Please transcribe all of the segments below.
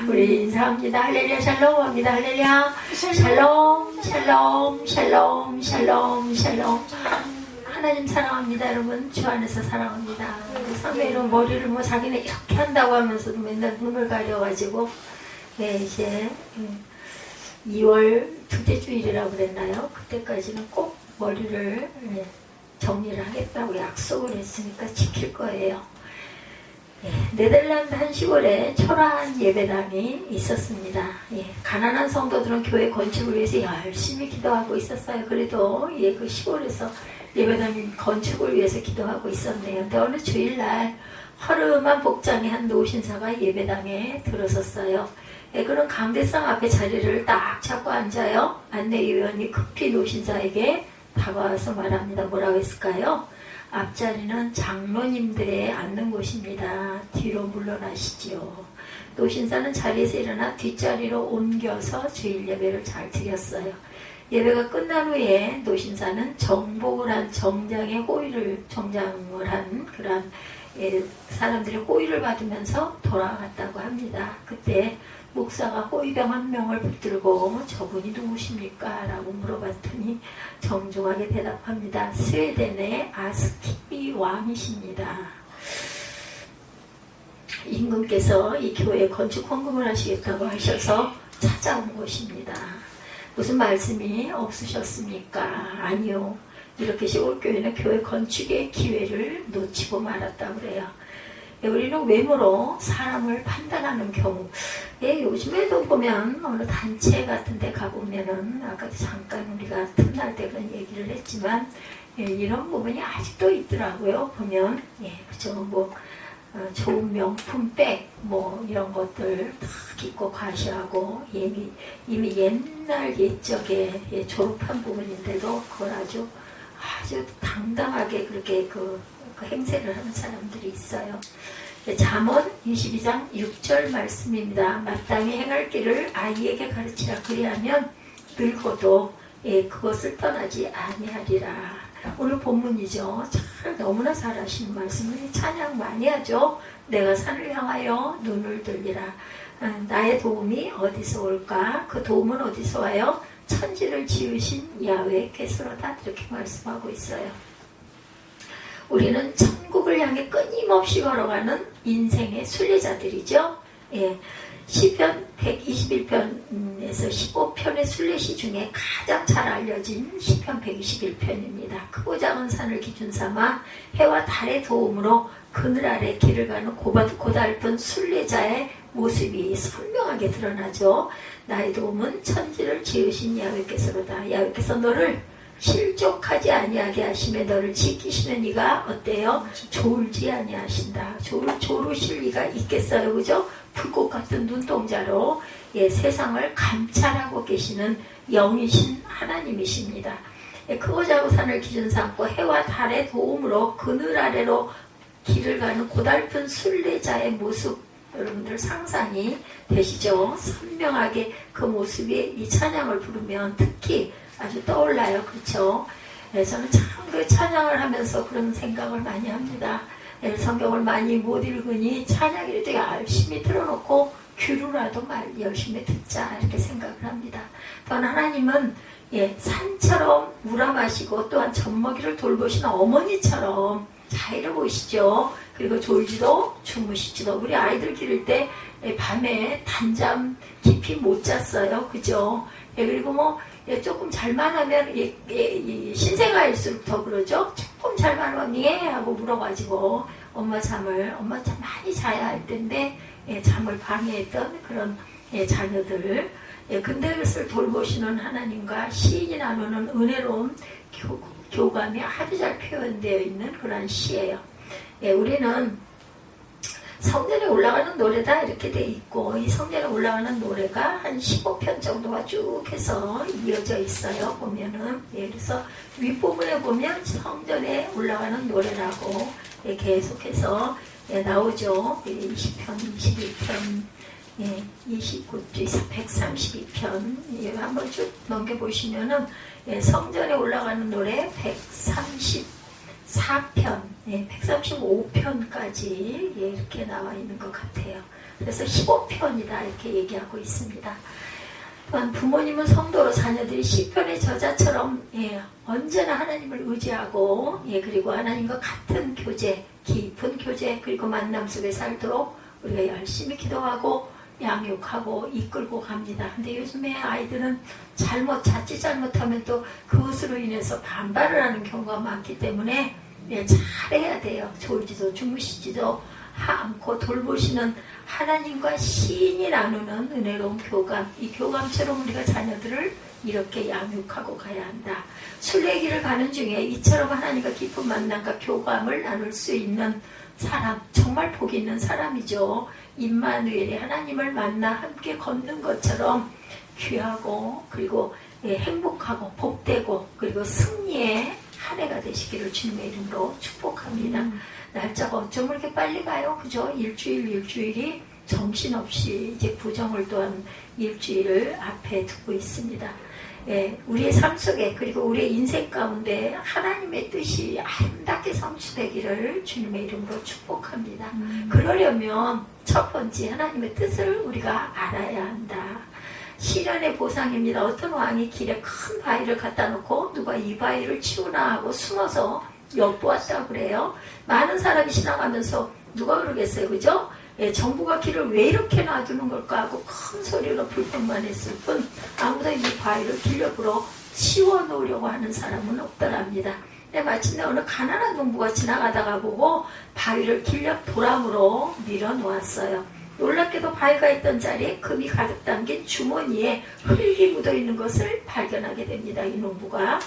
우리 인사합니다. 할렐루야 샬롬 합니다. 할렐루야 샬롬 샬롬 샬롬 샬롬 샬롬. 하나님 사랑합니다. 여러분 주 안에서 사랑합니다. 상대는 머리를 뭐 자기는 이렇게 한다고 하면서도 맨날 눈을 가려가지고 이제 2월 둘째 주일이라고 그랬나요? 그때까지는 꼭 머리를 정리를 하겠다고 약속을 했으니까 지킬 거예요. 네덜란드 한 시골에 초라한 예배당이 있었습니다. 가난한 성도들은 교회 건축을 위해서 열심히 기도하고 있었어요. 그래도 그 시골에서 예배당 건축을 위해서 기도하고 있었네요. 근데 어느 주일날 허름한 복장의 한 노신사가 예배당에 들어섰어요. 그런 강대상 앞에 자리를 딱 잡고 앉아요. 안내위원이 급히 노신사에게 다가와서 말합니다. 뭐라고 했을까요? 앞자리는 장로님들의 앉는 곳입니다. 뒤로 물러나시지요. 노신사는 자리에서 일어나 뒷자리로 옮겨서 주일 예배를 잘 드렸어요. 예배가 끝난 후에 노신사는 정복을 한 정장의 정장을 한 그런 사람들의 호의를 받으면서 돌아갔다고 합니다. 그때 목사가 호위병 한 명을 붙들고 저분이 누구십니까? 라고 물어봤더니 정중하게 대답합니다. 스웨덴의 아스키비 왕이십니다. 임금께서 이 교회 건축 헌금을 하시겠다고 하셔서 찾아온 것입니다. 무슨 말씀이 없으셨습니까? 아니요. 이렇게 시골교회는 교회 건축의 기회를 놓치고 말았다고 그래요. 우리는 외모로 사람을 판단하는 경우, 요즘에도 보면 어느 단체 같은 데 가보면은 아까도 잠깐 우리가 틈날 때 그런 얘기를 했지만 이런 부분이 아직도 있더라고요. 보면 그죠. 좋은 명품 백 이런 것들 다 입고 과시하고 이미 옛날 옛적에 졸업한 부분인데도 그걸 아주 당당하게 그렇게 그 행세를 하는 사람들이 있어요. 잠언 22장 6절 말씀입니다. 마땅히 행할 길을 아이에게 가르치라. 그리하면 늙어도 그것을 떠나지 아니하리라. 오늘 본문이죠. 참 너무나 잘하시는 말씀을 찬양 많이 하죠. 내가 산을 향하여 눈을 들리라. 나의 도움이 어디서 올까? 그 도움은 어디서 와요? 천지를 지으신 야훼께서로다. 이렇게 말씀하고 있어요. 우리는 천국을 향해 끊임없이 걸어가는 인생의 순례자들이죠. 시편 121편에서 15편의 순례시 중에 가장 잘 알려진 시편 121편입니다. 크고 작은 산을 기준 삼아 해와 달의 도움으로 그늘 아래 길을 가는 고달픈 순례자의 모습이 선명하게 드러나죠. 나의 도움은 천지를 지으신 야훼께서로다. 야훼께서 너를 실족하지 아니하게 하시며 너를 지키시는 이가 어때요? 졸지 아니하신다. 졸으실 리가 있겠어요, 그죠? 불꽃 같은 눈동자로 세상을 감찰하고 계시는 영이신 하나님이십니다. 크고 작은 산을 기준 삼고 해와 달의 도움으로 그늘 아래로 길을 가는 고달픈 순례자의 모습, 여러분들 상상이 되시죠? 선명하게 그 모습이 이 찬양을 부르면 특히 아주 떠올라요. 그렇죠? 저는 참 그 찬양을 하면서 그런 생각을 많이 합니다. 성경을 많이 못 읽으니 찬양을 되게 열심히 틀어놓고 귀로라도 열심히 듣자 이렇게 생각을 합니다. 또한 하나님은 산처럼 우람하시고 또한 젖먹이를 돌보시는 어머니처럼 자애를 보시죠. 그리고 졸지도 주무시지도. 우리 아이들 기를 때 밤에 단잠 깊이 못 잤어요. 그죠? 그리고 조금 잘만 하면 신생아일수록 더 그러죠. 조금 잘만 하니 하고 물어가지고 엄마 참 많이 자야 할 텐데 잠을 방해했던 그런 자녀들. 근데 그것을 돌보시는 하나님과 시인이 나누는 은혜로운 교감이 아주 잘 표현되어 있는 그런 시예요. 우리는 성전에 올라가는 노래다 이렇게 돼 있고, 이 성전에 올라가는 노래가 한 15편 정도가 쭉 해서 이어져 있어요. 보면은 그래서 윗부분에 보면 성전에 올라가는 노래라고 계속해서 나오죠. 20편, 21편, 29주, 132편 한번 쭉 넘겨보시면은 성전에 올라가는 노래 130 134편, 135편까지 이렇게 나와 있는 것 같아요. 그래서 15편이다 이렇게 얘기하고 있습니다. 또한 부모님은 성도로 자녀들이 시편의 저자처럼 언제나 하나님을 의지하고 그리고 하나님과 같은 교제, 깊은 교제 그리고 만남 속에 살도록 우리가 열심히 기도하고 양육하고 이끌고 갑니다. 근데 요즘에 아이들은 자칫 잘못하면 또 그것으로 인해서 반발을 하는 경우가 많기 때문에 잘해야 돼요. 졸지도 주무시지도 않고 돌보시는 하나님과 시인이 나누는 은혜로운 교감, 이 교감처럼 우리가 자녀들을 이렇게 양육하고 가야 한다. 순례길을 가는 중에 이처럼 하나님과 깊은 만남과 교감을 나눌 수 있는 사람, 정말 복 있는 사람이죠. 임마누엘이 하나님을 만나 함께 걷는 것처럼 귀하고 그리고 행복하고 복되고 그리고 승리의 한 해가 되시기를 주님의 이름으로 축복합니다. 날짜가 어쩜 이렇게 빨리 가요? 그죠? 일주일이 정신없이 이제 부정을 또한 일주일을 앞에 두고 있습니다. 우리의 삶 속에 그리고 우리의 인생 가운데 하나님의 뜻이 아름답게 성취되기를 주님의 이름으로 축복합니다. 그러려면 첫 번째 하나님의 뜻을 우리가 알아야 한다. 시련의 보상입니다. 어떤 왕이 길에 큰 바위를 갖다 놓고 누가 이 바위를 치우나 하고 숨어서 엿보았다고 그래요. 많은 사람이 지나가면서 누가 그러겠어요, 그죠? 정부가 길을 왜 이렇게 놔두는 걸까 하고 큰 소리로 불평만 했을 뿐 아무도 이 바위를 길력으로 치워놓으려고 하는 사람은 없더랍니다. 마침내 어느 가난한 농부가 지나가다가 보고 바위를 길력 도랑으로 밀어놓았어요. 놀랍게도 바위가 있던 자리에 금이 가득 담긴 주머니에 흙이 묻어있는 것을 발견하게 됩니다. 이 농부가.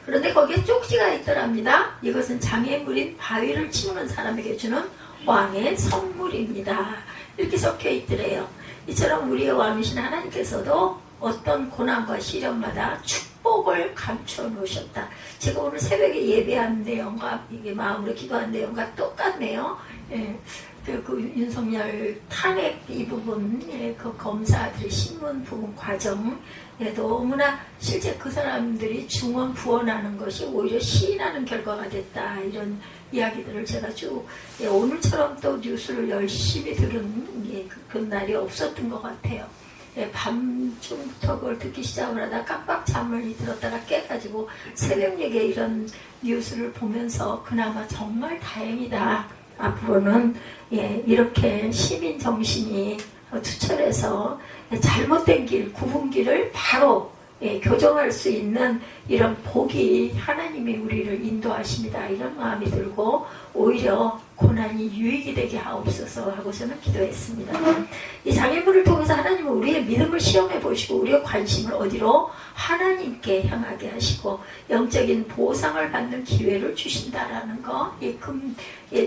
그런데 거기에 쪽지가 있더랍니다. 이것은 장애물인 바위를 치우는 사람에게 주는 왕의 선물입니다. 이렇게 적혀 있더래요. 이처럼 우리의 왕이신 하나님께서도 어떤 고난과 시련마다 축복을 감춰 놓으셨다. 제가 오늘 새벽에 예배한 내용과 이게 마음으로 기도한 내용과 똑같네요. 그 윤석열 탄핵 이 부분, 그 검사들의 신문 부분 과정, 너무나 실제 그 사람들이 중원 부원하는 것이 오히려 시인하는 결과가 됐다. 이런 이야기들을 제가 쭉 오늘처럼 또 뉴스를 열심히 들은 그 날이 없었던 것 같아요. 밤중부터 그걸 듣기 시작을 하다 깜빡 잠을 들었다가 깨가지고 새벽녘에 이런 뉴스를 보면서 그나마 정말 다행이다. 앞으로는 이렇게 시민 정신이 투철해서 잘못된 길, 구분길을 바로 교정할 수 있는 이런 복이 하나님이 우리를 인도하십니다. 이런 마음이 들고 오히려 고난이 유익이 되게 하옵소서 하고 저는 기도했습니다. 이 장애물을 통해서 하나님은 우리의 믿음을 시험해 보시고 우리의 관심을 어디로? 하나님께 향하게 하시고 영적인 보상을 받는 기회를 주신다라는 거.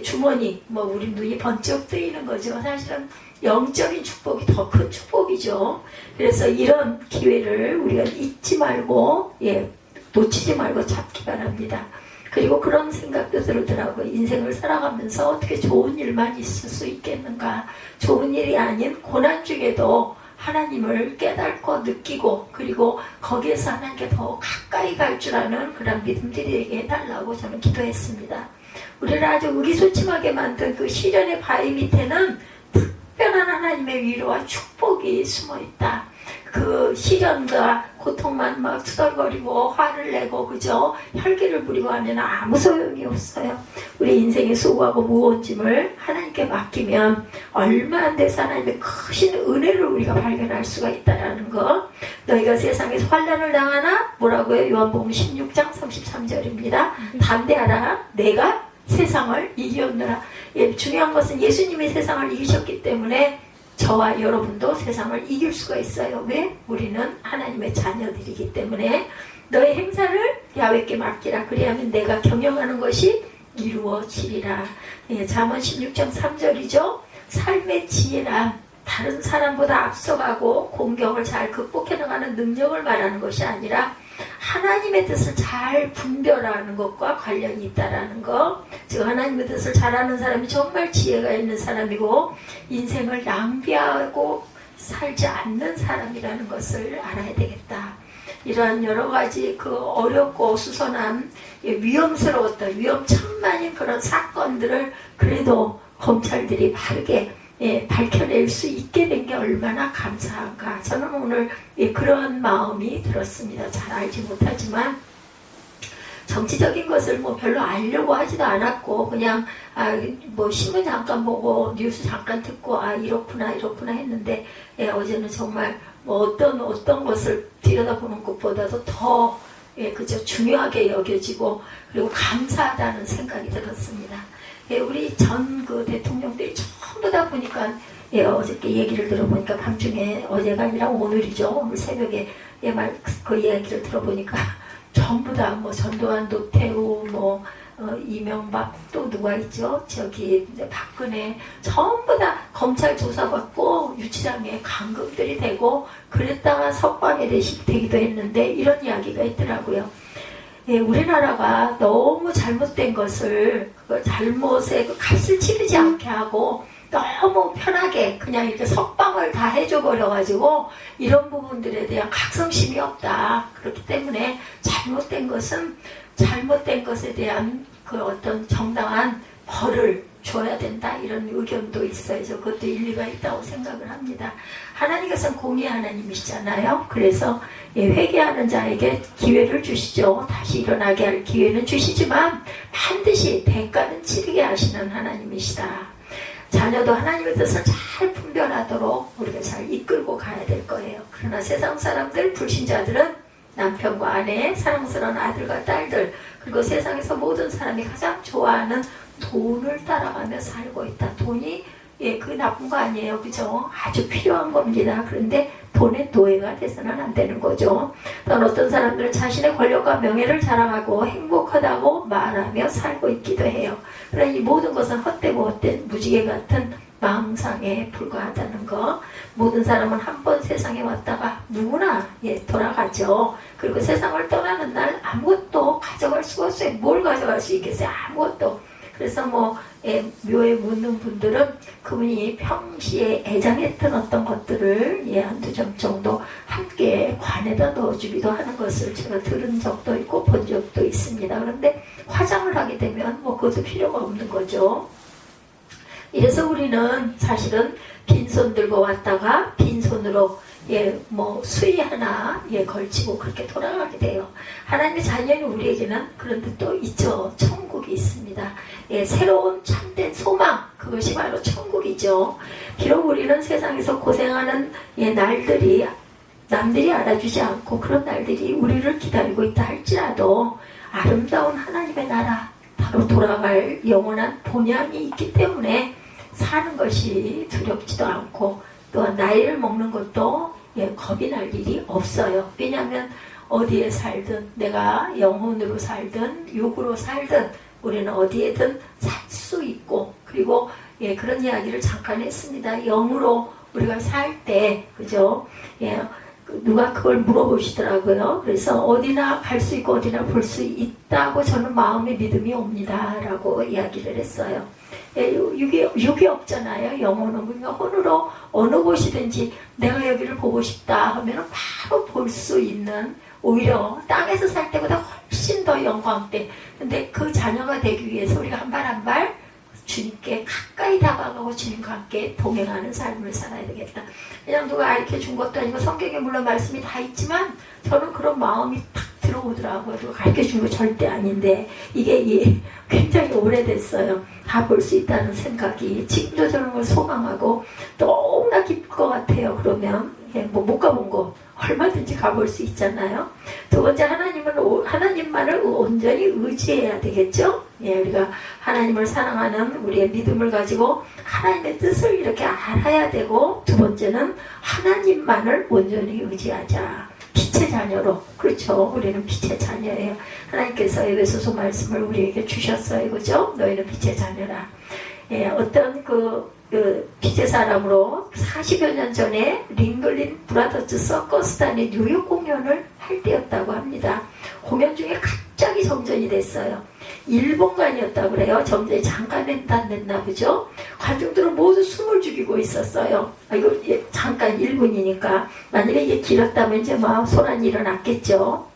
주머니, 우리 눈이 번쩍 뜨이는 거죠. 사실은 영적인 축복이 더 큰 축복이죠. 그래서 이런 기회를 우리가 잊지 말고 놓치지 말고 잡기 바랍니다. 그리고 그런 생각도 들더라고요. 인생을 살아가면서 어떻게 좋은 일만 있을 수 있겠는가. 좋은 일이 아닌 고난 중에도 하나님을 깨닫고 느끼고 그리고 거기에서 하나님께 더 가까이 갈 줄 아는 그런 믿음들이 되게 해달라고 저는 기도했습니다. 우리를 아주 의기소침하게 만든 그 시련의 바위 밑에는 특별한 하나님의 위로와 축복이 숨어있다. 그 시련과 고통만 막 투덜거리고 화를 내고 그죠? 혈기를 부리고 하면 아무 소용이 없어요. 우리 인생의 수고하고 무거운 짐을 하나님께 맡기면 얼마 안 돼서 하나님의 크신 은혜를 우리가 발견할 수가 있다는 거. 너희가 세상에서 환난을 당하나? 뭐라고요? 요한복음 16장 33절입니다. 담대하라. 내가 세상을 이겼노라. 중요한 것은 예수님이 세상을 이기셨기 때문에 저와 여러분도 세상을 이길 수가 있어요. 왜? 우리는 하나님의 자녀들이기 때문에 너의 행사를 야훼께 맡기라. 그리하면 내가 경영하는 것이 이루어지리라. 잠언 16장 3절이죠. 삶의 지혜란 다른 사람보다 앞서가고 공경을 잘 극복해 나가는 능력을 말하는 것이 아니라 하나님의 뜻을 잘 분별하는 것과 관련이 있다라는 거. 즉 하나님의 뜻을 잘 아는 사람이 정말 지혜가 있는 사람이고 인생을 낭비하고 살지 않는 사람이라는 것을 알아야 되겠다. 이러한 여러 가지 그 어렵고 수선한 위험스러웠던 위험천만인 그런 사건들을 그래도 검찰들이 바르게 밝혀낼 수 있게 된 게 얼마나 감사한가. 저는 오늘 그런 마음이 들었습니다. 잘 알지 못하지만 정치적인 것을 뭐 별로 알려고 하지도 않았고 그냥 뭐 신문 잠깐 보고 뉴스 잠깐 듣고 이렇구나 했는데 어제는 정말 뭐 어떤 것을 들여다보는 것보다도 더 그저 중요하게 여겨지고 그리고 감사하다는 생각이 들었습니다. 우리 전 그 대통령들이 전부 다 보니까 어저께 얘기를 들어보니까 밤중에 어제가 아니라 오늘이죠. 오늘 새벽에 그 이야기를 들어보니까 전부 다 뭐 전두환, 노태우, 뭐 이명박 또 누가 있죠? 저기 박근혜 전부 다 검찰 조사받고 유치장에 감금들이 되고 그랬다가 석방이 되기도 했는데 이런 이야기가 있더라고요. 우리나라가 너무 잘못된 것을 그 잘못에 그 값을 치르지 않게 하고 너무 편하게 그냥 이렇게 석방을 다 해줘 버려가지고 이런 부분들에 대한 각성심이 없다. 그렇기 때문에 잘못된 것은 잘못된 것에 대한 그 어떤 정당한 벌을 줘야 된다. 이런 의견도 있어요. 그것도 일리가 있다고 생각을 합니다. 하나님께서는 공의의 하나님이시잖아요. 그래서 회개하는 자에게 기회를 주시죠. 다시 일어나게 할 기회는 주시지만 반드시 대가는 치르게 하시는 하나님이시다. 자녀도 하나님의 뜻을 잘 분별하도록 우리가 잘 이끌고 가야 될 거예요. 그러나 세상 사람들, 불신자들은 남편과 아내, 사랑스러운 아들과 딸들, 그리고 세상에서 모든 사람이 가장 좋아하는 돈을 따라가며 살고 있다. 돈이 그 나쁜 거 아니에요. 그죠? 아주 필요한 겁니다. 그런데 돈의 노예가 돼서는 안 되는 거죠. 또한 어떤 사람들은 자신의 권력과 명예를 자랑하고 행복하다고 말하며 살고 있기도 해요. 그러나 이 모든 것은 헛되고 헛된 무지개 같은 망상에 불과하다는 거. 모든 사람은 한 번 세상에 왔다가 누구나 돌아가죠. 그리고 세상을 떠나는 날 아무것도 가져갈 수가 없어요. 뭘 가져갈 수 있겠어요? 아무것도. 그래서 묘에 묻는 분들은 그분이 평시에 애장했던 어떤 것들을 한두 점 정도 함께 관에다 넣어주기도 하는 것을 제가 들은 적도 있고 본 적도 있습니다. 그런데 화장을 하게 되면 그것도 필요가 없는 거죠. 이래서 우리는 사실은 빈손 들고 왔다가 빈손으로 수의 하나 걸치고 그렇게 돌아가게 돼요. 하나님의 자녀인 우리에게는 그런 뜻도 있죠. 천국이 있습니다. 새로운 참된 소망, 그것이 바로 천국이죠. 비록 우리는 세상에서 고생하는 날들이 남들이 알아주지 않고 그런 날들이 우리를 기다리고 있다 할지라도 아름다운 하나님의 나라, 바로 돌아갈 영원한 본향이 있기 때문에 사는 것이 두렵지도 않고 또한 나이를 먹는 것도 겁이 날 일이 없어요. 왜냐하면 어디에 살든 내가 영혼으로 살든 육으로 살든 우리는 어디에든 살 수 있고 그리고 그런 이야기를 잠깐 했습니다. 영으로 우리가 살 때 그죠? 누가 그걸 물어보시더라고요. 그래서 어디나 갈 수 있고 어디나 볼 수 있다고 저는 마음의 믿음이 옵니다. 라고 이야기를 했어요. 육이 없잖아요. 영혼은 그러니까 혼으로 어느 곳이든지 내가 여기를 보고 싶다 하면 바로 볼 수 있는 오히려 땅에서 살 때보다 훨씬 더 영광돼. 근데 그 자녀가 되기 위해서 우리가 한 발 한 발 주님께 가까이 다가가고 주님과 함께 동행하는 삶을 살아야 되겠다. 그냥 누가 가르쳐 준 것도 아니고 성경에 물론 말씀이 다 있지만 저는 그런 마음이 탁 들어오더라고요. 누가 가르쳐 준 거 절대 아닌데 이게 굉장히 오래됐어요. 다 볼 수 있다는 생각이 지금도 저는 걸 소망하고 너무나 기쁠 것 같아요. 그러면 못 가본 거 얼마든지 가볼 수 있잖아요. 두 번째, 하나님만을 온전히 의지해야 되겠죠. 우리가 하나님을 사랑하는 우리의 믿음을 가지고 하나님의 뜻을 이렇게 알아야 되고, 두 번째는 하나님만을 온전히 의지하자. 빛의 자녀로. 그렇죠. 우리는 빛의 자녀예요. 하나님께서 에베소서 말씀을 우리에게 주셨어요. 그죠? 너희는 빛의 자녀라. 어떤 빛의 사람으로 40여 년 전에 링글린 브라더스 서커스단의 뉴욕 공연을 할 때였다고 합니다. 공연 중에 갑자기 정전이 됐어요. 일본관이었다고 그래요. 정전이 잠깐 냈나 보죠. 관중들은 모두 숨을 죽이고 있었어요. 이거 잠깐 1분이니까 만약에 이게 길었다면 이제 막 소란이 일어났겠죠.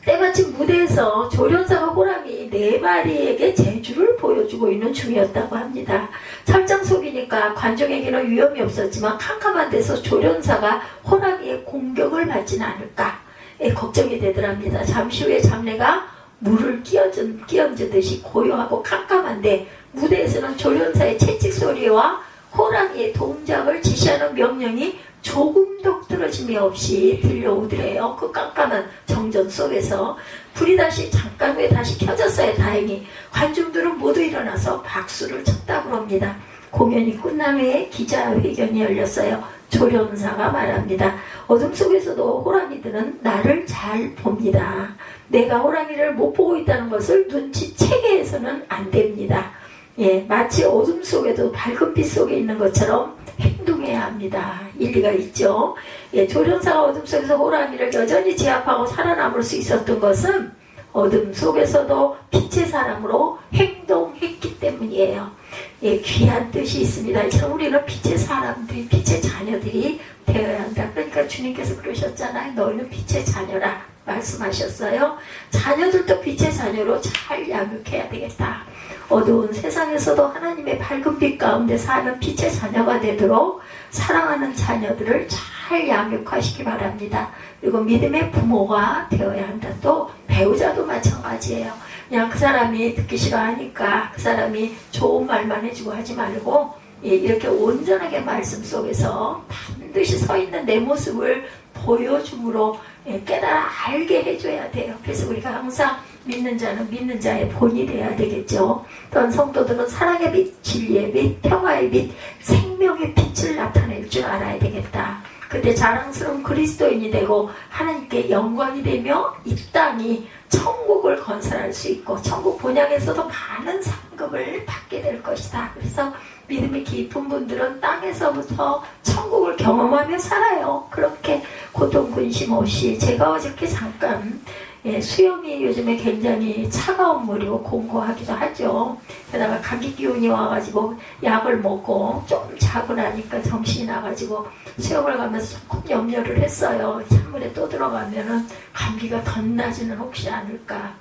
때마침 무대에서 조련사가 호랑이 4마리에게 재주를 보여주고 있는 중이었다고 합니다. 철장 속이니까 관중에게는 위험이 없었지만 캄캄한 데서 조련사가 호랑이의 공격을 받지는 않을까 걱정이 되더랍니다. 잠시 후에 장례가 물을 끼얹듯이 고요하고 캄캄한데 무대에서는 조련사의 채찍 소리와 호랑이의 동작을 지시하는 명령이 조금도 틀어짐이 없이 들려오더래요. 그 깜깜한 정전 속에서. 불이 잠깐 후에 다시 켜졌어요. 다행히. 관중들은 모두 일어나서 박수를 쳤다고 합니다. 공연이 끝난 후에 기자회견이 열렸어요. 조련사가 말합니다. 어둠 속에서도 호랑이들은 나를 잘 봅니다. 내가 호랑이를 못 보고 있다는 것을 눈치채게 해서는 안 됩니다. 마치 어둠 속에도 밝은 빛 속에 있는 것처럼 행동해야 합니다. 일리가 있죠. 조련사가 어둠 속에서 호랑이를 여전히 제압하고 살아남을 수 있었던 것은 어둠 속에서도 빛의 사람으로 행동했기 때문이에요. 귀한 뜻이 있습니다. 참 우리는 빛의 사람들이, 빛의 자녀들이 되어야 한다. 그러니까 주님께서 그러셨잖아요. 너희는 빛의 자녀라 말씀하셨어요. 자녀들도 빛의 자녀로 잘 양육해야 되겠다. 어두운 세상에서도 하나님의 밝은 빛 가운데 사는 빛의 자녀가 되도록 사랑하는 자녀들을 잘 양육하시기 바랍니다. 그리고 믿음의 부모가 되어야 한다. 또 배우자도 마찬가지예요. 그냥 그 사람이 듣기 싫어하니까 그 사람이 좋은 말만 해주고 하지 말고 이렇게 온전하게 말씀 속에서 반드시 서 있는 내 모습을 보여줌으로 깨달아 알게 해줘야 돼요. 그래서 우리가 항상 믿는 자는 믿는 자의 본이 돼야 되겠죠. 또한 성도들은 사랑의 빛, 진리의 빛, 평화의 빛, 생명의 빛을 나타낼 줄 알아야 되겠다. 그때 자랑스러운 그리스도인이 되고 하나님께 영광이 되며 이 땅이 천국을 건설할 수 있고 천국 본향에서도 많은 상급을 받게 될 것이다. 그래서 믿음이 깊은 분들은 땅에서부터 천국을 경험하며 살아요. 그렇게 고통 근심 없이. 제가 어저께 잠깐 수염이 요즘에 굉장히 차가운 물이고 공고하기도 하죠. 게다가 감기 기운이 와가지고 약을 먹고 좀 자고 나니까 정신이 나가지고 수영을 가면서 조금 염려를 했어요. 찬물에 또 들어가면은 감기가 덧나지는 혹시 않을까.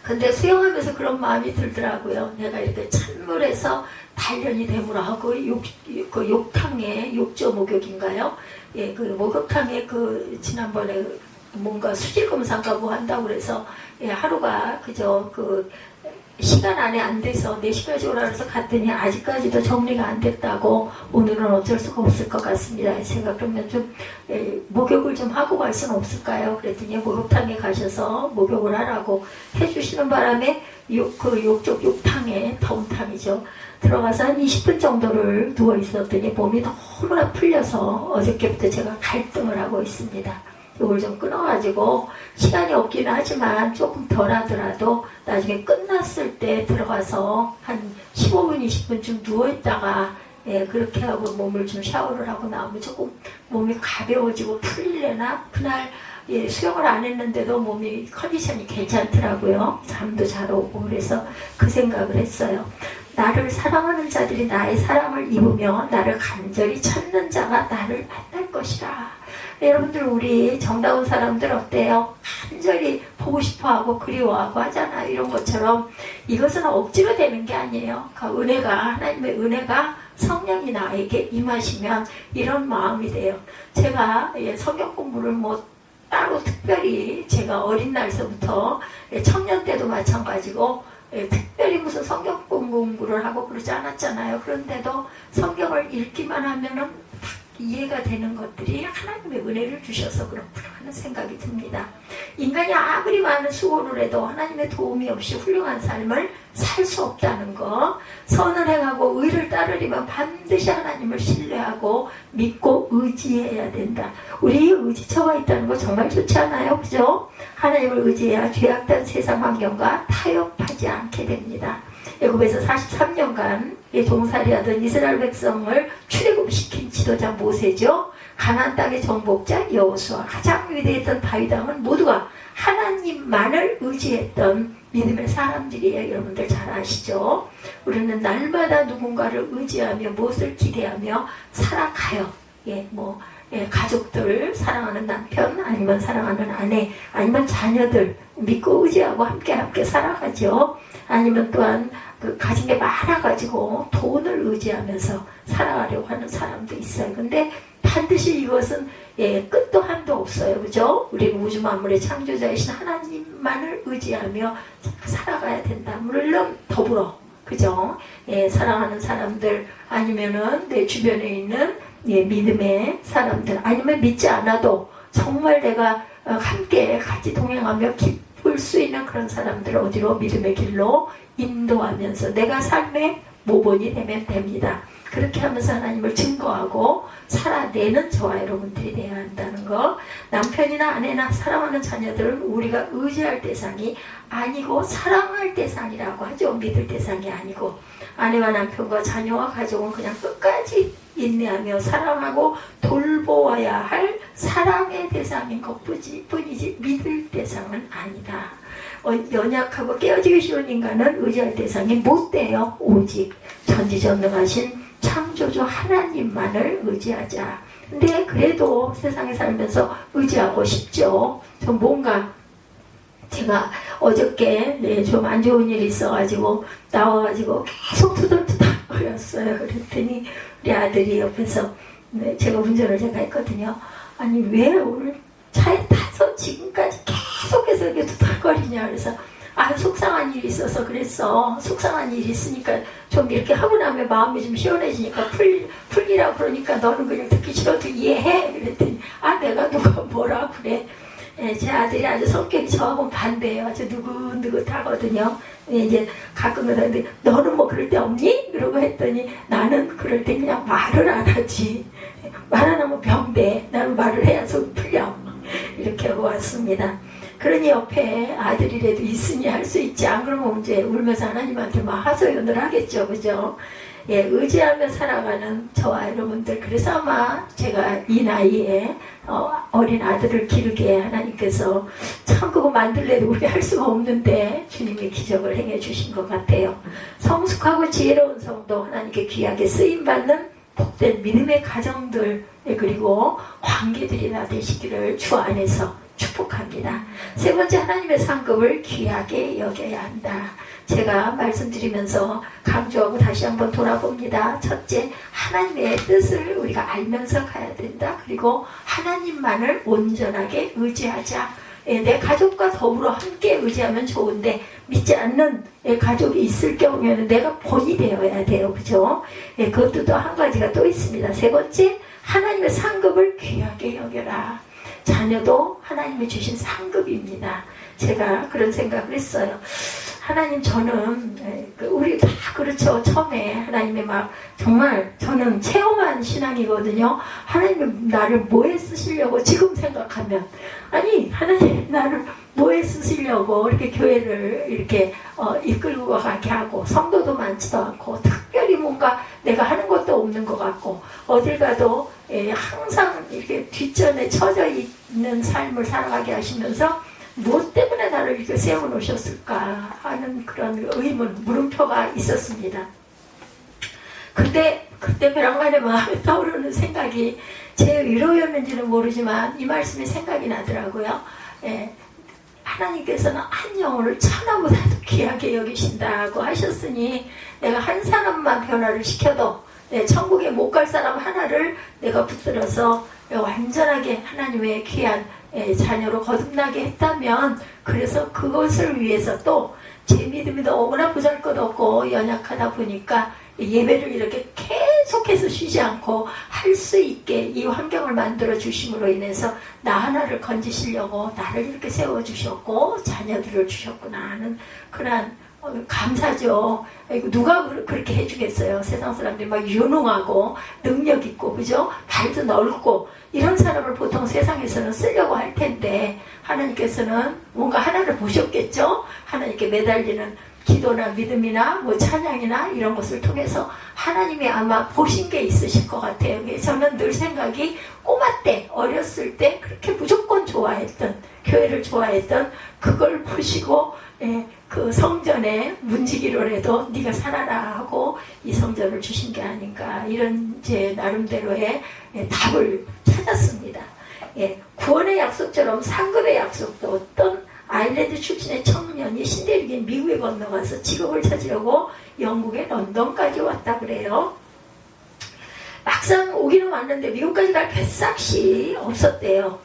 근데 수영하면서 그런 마음이 들더라고요. 내가 이렇게 찬물에서 단련이 되므로 하고 그 욕탕에 욕조 목욕인가요? 그 목욕탕에 지난번에 뭔가 수질검사인가 뭐 한다고 그래서 하루가 그저 시간 안에 안 돼서 4시까지 오라 그래서 갔더니 아직까지도 정리가 안 됐다고 오늘은 어쩔 수가 없을 것 같습니다. 제가 그러면 좀 목욕을 좀 하고 갈 수는 없을까요? 그랬더니 목욕탕에 가셔서 목욕을 하라고 해주시는 바람에 욕조 욕탕에 더운 탕이죠. 들어가서 한 20분 정도를 누워 있었더니 몸이 너무나 풀려서 어저께부터 제가 갈등을 하고 있습니다. 이걸 좀 끊어가지고 시간이 없기는 하지만 조금 덜 하더라도 나중에 끝났을 때 들어가서 한 15분, 20분쯤 누워있다가 그렇게 하고 몸을 좀 샤워를 하고 나오면 조금 몸이 가벼워지고 풀리려나? 그날 수영을 안 했는데도 몸이 컨디션이 괜찮더라고요. 잠도 잘 오고. 그래서 그 생각을 했어요. 나를 사랑하는 자들이 나의 사랑을 입으며 나를 간절히 찾는 자가 나를 만날 것이라. 여러분들 우리 정다운 사람들 어때요? 간절히 보고 싶어하고 그리워하고 하잖아요. 이런 것처럼 이것은 억지로 되는 게 아니에요. 그 은혜가, 하나님의 은혜가 성령이 나에게 임하시면 이런 마음이 돼요. 제가 성경 공부를 따로 특별히 제가 어린 날서부터 청년 때도 마찬가지고 특별히 무슨 성경 공부를 하고 그러지 않았잖아요. 그런데도 성경을 읽기만 하면은 이해가 되는 것들이 하나님의 은혜를 주셔서 그렇구나 하는 생각이 듭니다. 인간이 아무리 많은 수고를 해도 하나님의 도움이 없이 훌륭한 삶을 살 수 없다는 거. 선을 행하고 의를 따르려면 반드시 하나님을 신뢰하고 믿고 의지해야 된다. 우리의 의지처가 있다는 거 정말 좋지 않아요? 그죠? 하나님을 의지해야 죄악된 세상 환경과 타협하지 않게 됩니다. 애굽에서 43년간 종살이하던 이스라엘 백성을 출애굽시킨 지도자 모세죠. 가나안 땅의 정복자 여호수아, 가장 위대했던 다윗 왕은 모두가 하나님만을 의지했던 믿음의 사람들이에요. 여러분들 잘 아시죠? 우리는 날마다 누군가를 의지하며 무엇을 기대하며 살아가요. 가족들, 사랑하는 남편, 아니면 사랑하는 아내, 아니면 자녀들 믿고 의지하고 함께 살아가죠. 아니면 또한 가진 게 많아가지고 돈을 의지하면서 살아가려고 하는 사람도 있어요. 근데 반드시 이것은 끝도 한도 없어요. 그죠? 우리는 우주 만물의 창조자이신 하나님만을 의지하며 살아가야 된다. 물론 더불어, 그죠? 사랑하는 사람들, 아니면은 내 주변에 있는 믿음의 사람들, 아니면 믿지 않아도 정말 내가 함께 같이 동행하며 기쁠 수 있는 그런 사람들을 어디로? 믿음의 길로 인도하면서 내가 삶의 모본이 되면 됩니다. 그렇게 하면서 하나님을 증거하고 살아내는 저와 여러분들이 되어야 한다는 거. 남편이나 아내나 사랑하는 자녀들은 우리가 의지할 대상이 아니고 사랑할 대상이라고 하죠. 믿을 대상이 아니고. 아내와 남편과 자녀와 가족은 그냥 끝까지 인내하며 사랑하고 돌보아야 할 사랑의 대상인 것뿐이지 믿을 대상은 아니다. 연약하고 깨어지기 쉬운 인간은 의지할 대상이 못 돼요. 오직 전지전능하신 창조주 하나님만을 의지하자. 근데 그래도 세상에 살면서 의지하고 싶죠. 좀 뭔가 제가 어저께 좀 안 좋은 일이 있어가지고 나와가지고 계속 투덜투덜거렸어요. 그랬더니 우리 아들이 옆에서 제가 운전을 제가 했거든요. 아니 왜 오늘 차에 타서 지금까지 계속해서 이렇게 투덜거리냐. 그래서 속상한 일이 있어서 그랬어. 속상한 일이 있으니까 좀 이렇게 하고 나면 마음이 좀 시원해지니까 풀리라고 그러니까 너는 그냥 듣기 싫어도 이해해. 그랬더니 내가 누가 뭐라 그래. 제 아들이 아주 성격이 저하고는 반대예요. 아주 느긋느긋하거든요. 이제 가끔 그러는데 너는 뭐 그럴 때 없니? 그러고 했더니 나는 그럴 때 그냥 말을 안 하지. 말 안 하면 병돼. 나는 말을 해야 속 풀려. 이렇게 하고 왔습니다. 그러니 옆에 아들이라도 있으니 할 수 있지. 안 그러면 이제 울면서 하나님한테 막 하소연을 하겠죠. 그죠? 의지하며 살아가는 저와 여러분들. 그래서 아마 제가 이 나이에 어린 아들을 기르게 하나님께서 천국을 만들래도 우리 할 수가 없는데 주님이 기적을 행해 주신 것 같아요. 성숙하고 지혜로운 성도, 하나님께 귀하게 쓰임받는 복된 믿음의 가정들, 그리고 관계들이 다 되시기를 주 안에서 축복합니다. 세 번째, 하나님의 상급을 귀하게 여겨야 한다. 제가 말씀드리면서 강조하고 다시 한번 돌아봅니다. 첫째, 하나님의 뜻을 우리가 알면서 가야 된다. 그리고 하나님만을 온전하게 의지하자. 내 가족과 더불어 함께 의지하면 좋은데 믿지 않는 가족이 있을 경우에는 내가 본이 되어야 돼요. 그죠? 그것도 또 한 가지가 또 있습니다. 세 번째, 하나님의 상급을 귀하게 여겨라. 자녀도 하나님이 주신 상급입니다. 제가 그런 생각을 했어요. 하나님, 저는 우리 다 그렇죠. 처음에 하나님의 막 정말 저는 체험한 신앙이거든요. 하나님이 나를 뭐에 쓰시려고 지금 생각하면, 아니 하나님 나를 뭐에 쓰시려고 이렇게 교회를 이렇게 이끌고 가게 하고 성도도 많지도 않고 특별히 뭔가 내가 하는 것도 없는 것 같고 어딜 가도 항상 이렇게 뒷전에 처져 있는 삶을 살아가게 하시면서 무엇 때문에 나를 이렇게 세워놓으셨을까 하는 그런 의문, 물음표가 있었습니다. 그때 베란간에 마음에 떠오르는 생각이 제 위로였는지는 모르지만 이 말씀이 생각이 나더라고요. 하나님께서는 한 영혼을 천하보다도 귀하게 여기신다고 하셨으니 내가 한 사람만 변화를 시켜도 천국에 못 갈 사람 하나를 내가 붙들어서 완전하게 하나님의 귀한 자녀로 거듭나게 했다면, 그래서 그것을 위해서 또 제 믿음이 너무나 보잘것없고 연약하다 보니까 예배를 이렇게 계속해서 쉬지 않고 할 수 있게 이 환경을 만들어 주심으로 인해서 나 하나를 건지시려고 나를 이렇게 세워주셨고 자녀들을 주셨구나 하는 그런 감사죠. 누가 그렇게 해주겠어요. 세상 사람들이 막 유능하고 능력 있고 그죠? 발도 넓고 이런 사람을 보통 세상에서는 쓰려고 할 텐데 하나님께서는 뭔가 하나를 보셨겠죠? 하나님께 매달리는 기도나 믿음이나 뭐 찬양이나 이런 것을 통해서 하나님이 아마 보신 게 있으실 것 같아요. 저는 늘 생각이 꼬마 때 어렸을 때 그렇게 무조건 좋아했던 교회를 좋아했던 그걸 보시고 그 성전에 문지기로라도 네가 살아라 하고 이 성전을 주신 게 아닌가 이런 제 나름대로의 답을 찾았습니다. 구원의 약속처럼 상급의 약속도 어떤 아일랜드 출신의 청년이 신대륙인 미국에 건너가서 직업을 찾으려고 영국의 런던까지 왔다 그래요. 막상 오기는 왔는데 미국까지 갈 뱃삭이 없었대요.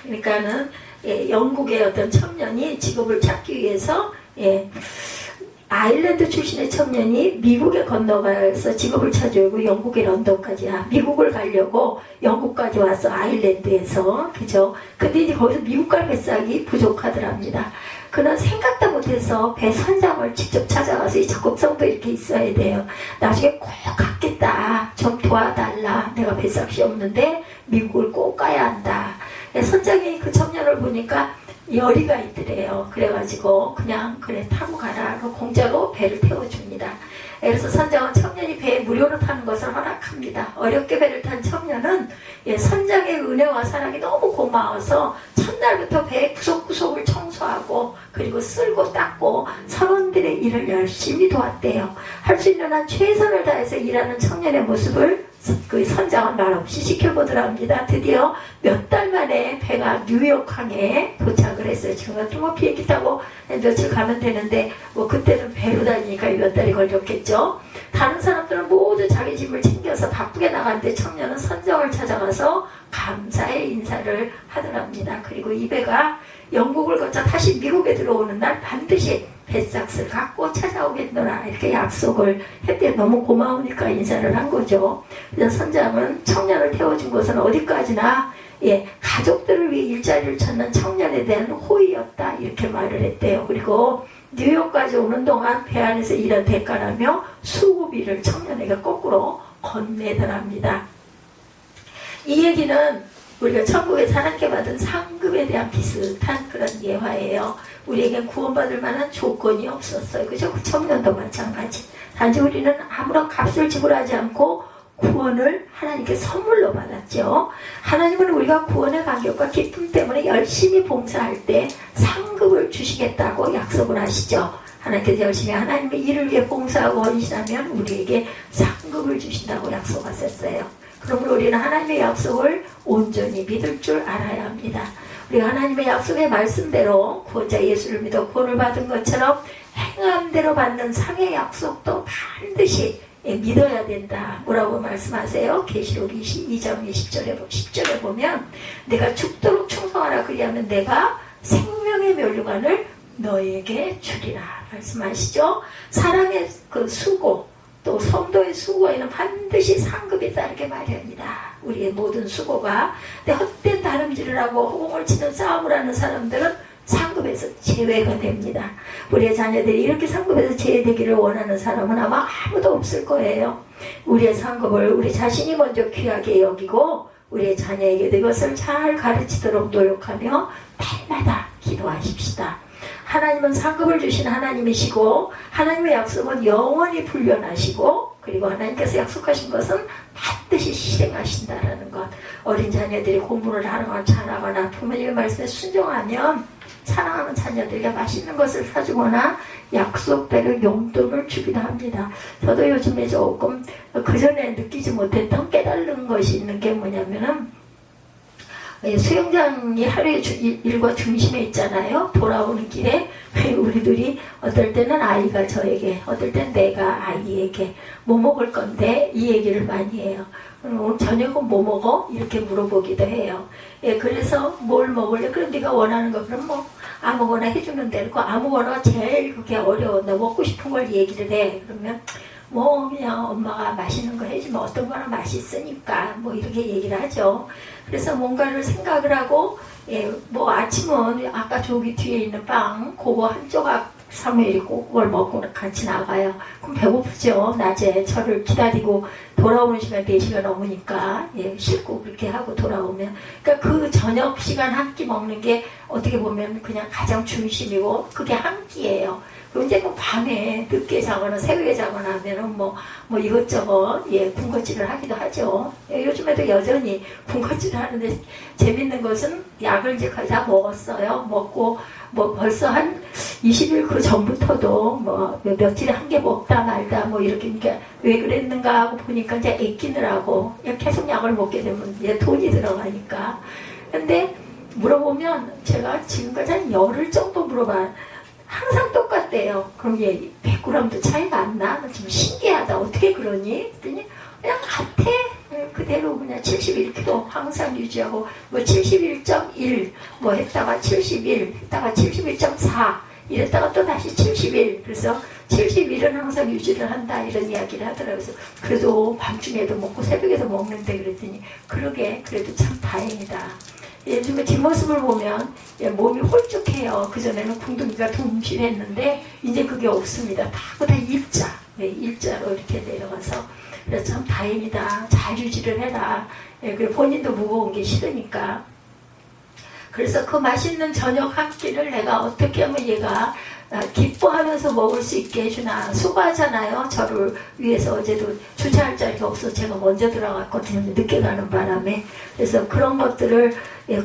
그러니까는 영국의 어떤 청년이 직업을 찾기 위해서 아일랜드 출신의 청년이 미국에 건너가서 직업을 찾으려고 영국의 런던까지 미국을 가려고 영국까지 왔어. 아일랜드에서. 그죠? 근데 이제 거기서 미국 갈 뱃삭이 부족하더랍니다. 그는 생각도 못해서 배 선장을 직접 찾아가서 이 적극성도 이렇게 있어야 돼요. 나중에 꼭 갔겠다. 좀 도와달라. 내가 뱃삭이 없는데 미국을 꼭 가야 한다. 선장이 그 청년을 보니까 열의가 있더래요. 그래가지고 그냥 그래 타고 가라. 공짜로 배를 태워줍니다. 그래서 선장은 청년이 배에 무료로 타는 것을 허락합니다. 어렵게 배를 탄 청년은 선장의 은혜와 사랑이 너무 고마워서 첫날부터 배 구석구석을 청소하고 그리고 쓸고 닦고 선원들의 일을 열심히 도왔대요. 할 수 있는 한 최선을 다해서 일하는 청년의 모습을 그 선장은 말없이 지켜보더랍니다. 드디어 몇 달 만에 배가 뉴욕항에 도착을 했어요. 제가 또 비행기 타고 며칠 가면 되는데 뭐 그때는 배로 다니니까 몇 달이 걸렸겠죠. 다른 사람들은 모두 자기 짐을 챙겨서 바쁘게 나갔는데 청년은 선장을 찾아가서 감사의 인사를 하더랍니다. 그리고 이 배가 영국을 거쳐 다시 미국에 들어오는 날 반드시 뱃삭을 갖고 찾아오겠노라 이렇게 약속을 했대요. 너무 고마우니까 인사를 한 거죠. 그래서 선장은 청년을 태워준 것은 어디까지나 가족들을 위해 일자리를 찾는 청년에 대한 호의였다 이렇게 말을 했대요. 그리고 뉴욕까지 오는 동안 배 안에서 일한 대가라며 수고비를 청년에게 거꾸로 건네더랍니다. 이 얘기는 우리가 천국에서 하나님께 받은 상급에 대한 비슷한 그런 예화예요. 우리에겐 구원받을 만한 조건이 없었어요. 그죠? 그 청년도 마찬가지. 단지 우리는 아무런 값을 지불하지 않고 구원을 하나님께 선물로 받았죠. 하나님은 우리가 구원의 감격과 기쁨 때문에 열심히 봉사할 때 상급을 주시겠다고 약속을 하시죠. 하나님께서 열심히 하나님의 일을 위해 봉사하고 헌신하면 우리에게 상급을 주신다고 약속하셨어요. 그러므로 우리는 하나님의 약속을 온전히 믿을 줄 알아야 합니다. 우리가 하나님의 약속의 말씀대로 구원자 예수를 믿어 구원을 받은 것처럼 행함대로 받는 상의 약속도 반드시 믿어야 된다. 뭐라고 말씀하세요? 계시록 22장 10절에 보면 내가 죽도록 충성하라 그리하면 내가 생명의 면류관을 너에게 주리라 말씀하시죠. 사람의 그 수고 또 성도의 수고에는 반드시 상급이 따르게 마련이다. 우리의 모든 수고가 헛된 다름질을 하고 허공을 치는 싸움을 하는 사람들은 상급에서 제외가 됩니다. 우리의 자녀들이 이렇게 상급에서 제외되기를 원하는 사람은 아마 아무도 없을 거예요. 우리의 상급을 우리 자신이 먼저 귀하게 여기고 우리의 자녀에게도 이것을 잘 가르치도록 노력하며 날마다 기도하십시다. 하나님은 상급을 주신 하나님이시고 하나님의 약속은 영원히 불변하시고 그리고 하나님께서 약속하신 것은 반드시 실행하신다라는 것. 어린 자녀들이 공부를 하거나 잘하거나 부모님의 말씀에 순종하면 사랑하는 자녀들에게 맛있는 것을 사주거나 약속대로 용돈을 주기도 합니다. 저도 요즘에 조금 그전에 느끼지 못했던 깨달은 것이 있는 게 뭐냐면은 수영장이 하루의 일과 중심에 있잖아요. 돌아오는 길에 우리들이 어떨 때는 아이가 저에게 어떨 땐 내가 아이에게 뭐 먹을 건데 이 얘기를 많이 해요. 오늘 저녁은 뭐 먹어? 이렇게 물어보기도 해요. 그래서 뭘 먹을래? 그럼 네가 원하는 거 그럼 뭐 아무거나 해주면 되고 아무거나 제일 그게 어려워. 너 먹고 싶은 걸 얘기를 해. 그러면 뭐 그냥 엄마가 맛있는 거 해주면 어떤 거나 맛있으니까 뭐 이렇게 얘기를 하죠. 그래서 뭔가를 생각을 하고 뭐 아침은 아까 저기 뒤에 있는 빵 그거 한 조각 사무엘이고 그걸 먹고 같이 나가요. 그럼 배고프죠. 낮에 저를 기다리고 돌아오는 시간 4시가 넘으니까 씻고 그렇게 하고 돌아오면 그러니까 그 저녁 시간 한 끼 먹는 게 어떻게 보면 그냥 가장 중심이고 그게 한 끼예요. 이제 뭐 밤에 늦게 자거나 새벽에 자거나 하면은 뭐 이것저것 군것질을 하기도 하죠. 요즘에도 여전히 군것질을 하는데 재밌는 것은 약을 이제 거의 다 먹었어요. 먹고 뭐 벌써 한 20일 그 전부터도 뭐 며칠에 한 개 먹다 말다 뭐 이렇게 그러니까 왜 그랬는가 하고 보니까 이제 아끼느라고 계속 약을 먹게 되면 이제 돈이 들어가니까. 근데 물어보면 제가 지금까지 한 열흘 정도 물어봐. 항상 똑같대요. 그럼 얘 100g도 차이가 안 나? 좀 신기하다. 어떻게 그러니? 그랬더니 그냥 같아. 그대로 그냥 71kg 항상 유지하고 뭐 71.1 뭐 했다가 71 했다가 71.4 이랬다가 또 다시 71 그래서 71은 항상 유지를 한다 이런 이야기를 하더라고요. 그래서 그래도 밤중에도 먹고 새벽에도 먹는데 그랬더니 그러게 그래도 참 다행이다. 요즘에 뒷모습을 보면 몸이 홀쭉해요. 그전에는 궁둥이가 둥실했는데 이제 그게 없습니다. 다 일자로 이렇게 내려가서 그래서 참 다행이다. 잘 유지를 해라. 그리고 본인도 무거운 게 싫으니까. 그래서 그 맛있는 저녁 한 끼를 내가 어떻게 하면 얘가 기뻐하면서 먹을 수 있게 해주나. 수고하잖아요. 저를 위해서 어제도 주차할 자리가 없어서 제가 먼저 들어갔거든요. 늦게 가는 바람에. 그래서 그런 것들을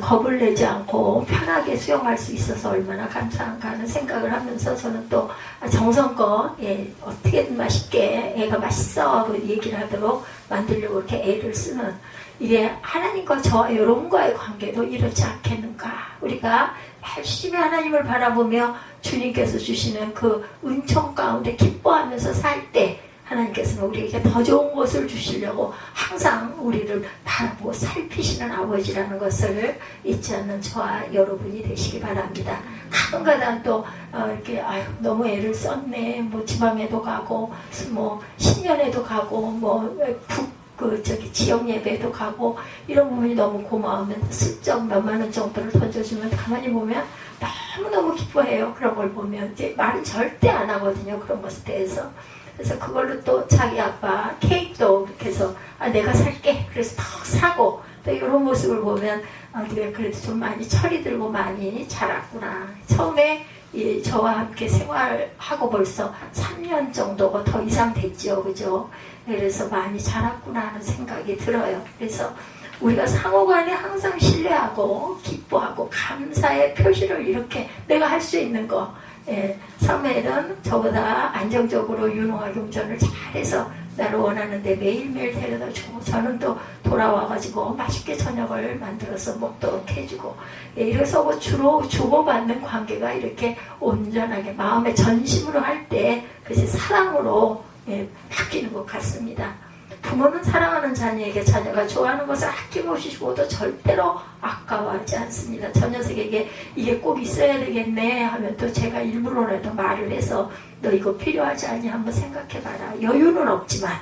겁을 내지 않고 편하게 수용할 수 있어서 얼마나 감사한가 하는 생각을 하면서 저는 또 정성껏 어떻게든 맛있게 애가 맛있어 하고 얘기를 하도록 만들려고 이렇게 애를 쓰는 이게 하나님과 저와 여러분과의 관계도 이렇지 않겠는가. 우리가 열심히 하나님을 바라보며 주님께서 주시는 그 은총 가운데 기뻐하면서 살 때 하나님께서는 우리에게 더 좋은 것을 주시려고 항상 우리를 바라보고 살피시는 아버지라는 것을 잊지 않는 저와 여러분이 되시기 바랍니다. 가끔가다 또 이렇게 너무 애를 썼네. 뭐 지방에도 가고 뭐 신년에도 가고 지역 예배도 가고 이런 부분이 너무 고마우면 슬쩍 몇만 원 정도를 던져주면 가만히 보면 너무너무 기뻐해요. 그런 걸 보면 이제 말은 절대 안 하거든요. 그런 것에 대해서. 그래서 그걸로 또 자기 아빠 케이크도 이렇게 해서 내가 살게. 그래서 턱 사고 또 이런 모습을 보면 네가 그래도 좀 많이 철이 들고 많이 자랐구나. 처음에 저와 함께 생활하고 벌써 3년 정도가 더 이상 됐죠. 그죠? 그래서 많이 자랐구나 하는 생각이 들어요. 그래서 우리가 상호간에 항상 신뢰하고 기뻐하고 감사의 표시를 이렇게 내가 할 수 있는 거. 사무엘은 저보다 안정적으로 유능하게 운전을 잘해서 나를 원하는데 매일매일 데려다 주고 저는 또 돌아와가지고 맛있게 저녁을 만들어서 먹도록 해주고 이래서 주로 주고받는 관계가 이렇게 온전하게 마음의 전심으로 할 때 그것이 사랑으로 바뀌는 것 같습니다. 부모는 사랑하는 자녀에게 자녀가 좋아하는 것을 아낌없이 주고도 절대로 아까워하지 않습니다. 저 녀석에게 이게 꼭 있어야 되겠네 하면 또 제가 일부러라도 말을 해서 너 이거 필요하지 않니 한번 생각해봐라. 여유는 없지만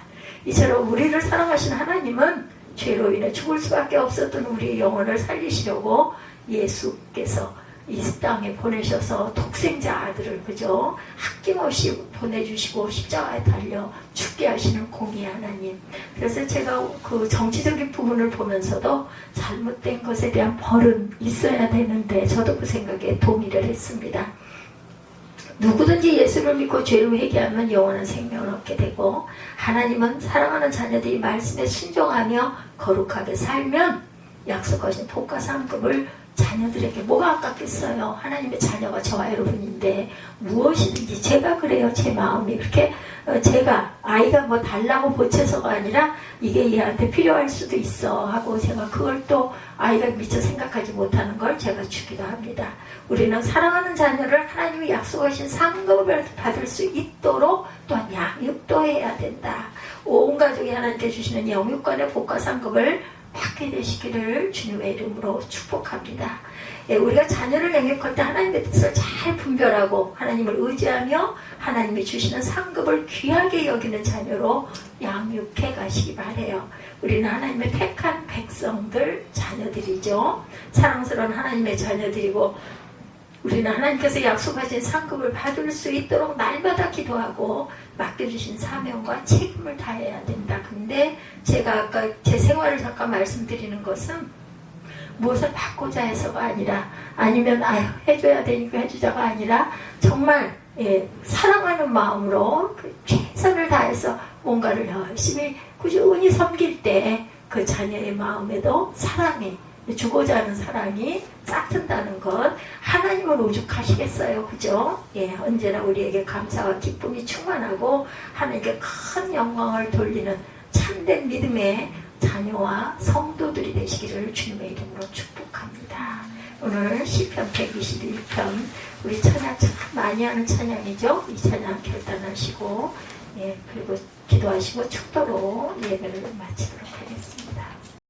이처럼 우리를 사랑하시는 하나님은 죄로 인해 죽을 수밖에 없었던 우리의 영혼을 살리시려고 예수께서 이 땅에 보내셔서 독생자 아들을 그죠? 아낌없이 보내주시고 십자가에 달려 죽게 하시는 공의 하나님. 그래서 제가 그 정치적인 부분을 보면서도 잘못된 것에 대한 벌은 있어야 되는데 저도 그 생각에 동의를 했습니다. 누구든지 예수를 믿고 죄를 회개하면 영원한 생명을 얻게 되고 하나님은 사랑하는 자녀들이 말씀에 순종하며 거룩하게 살면 약속하신 복과 상급을 자녀들에게 뭐가 아깝겠어요. 하나님의 자녀가 저와 여러분인데 무엇이든지 제가 그래요. 제 마음이 그렇게 제가 아이가 뭐 달라고 보채서가 아니라 이게 얘한테 필요할 수도 있어 하고 제가 그걸 또 아이가 미처 생각하지 못하는 걸 제가 주기도 합니다. 우리는 사랑하는 자녀를 하나님이 약속하신 상급을 받을 수 있도록 또한 양육도 해야 된다. 온 가족이 하나님께 주시는 영육간의 복과 상급을 받게 되시기를 주님의 이름으로 축복합니다. 우리가 자녀를 양육할 때 하나님의 뜻을 잘 분별하고 하나님을 의지하며 하나님이 주시는 상급을 귀하게 여기는 자녀로 양육해 가시기 바라요. 우리는 하나님의 택한 백성들 자녀들이죠. 사랑스러운 하나님의 자녀들이고 우리는 하나님께서 약속하신 상급을 받을 수 있도록 날마다 기도하고 맡겨주신 사명과 책임을 다해야 된다. 근데 제가 아까 제 생활을 잠깐 말씀드리는 것은 무엇을 받고자 해서가 아니라 아니면 해줘야 되니까 해주자가 아니라 정말 사랑하는 마음으로 최선을 다해서 뭔가를 열심히 꾸준히 섬길 때 그 자녀의 마음에도 사랑이, 주고자 하는 사랑이 싹튼다는 것, 하나님은 오죽하시겠어요, 그죠? 언제나 우리에게 감사와 기쁨이 충만하고 하나님께 큰 영광을 돌리는 참된 믿음의 자녀와 성도들이 되시기를 주님의 이름으로 축복합니다. 오늘 시편 121편 우리 찬양 참 많이 하는 찬양이죠. 이 찬양 결단하시고 그리고 기도하시고 축도로 예배를 마치도록 하겠습니다.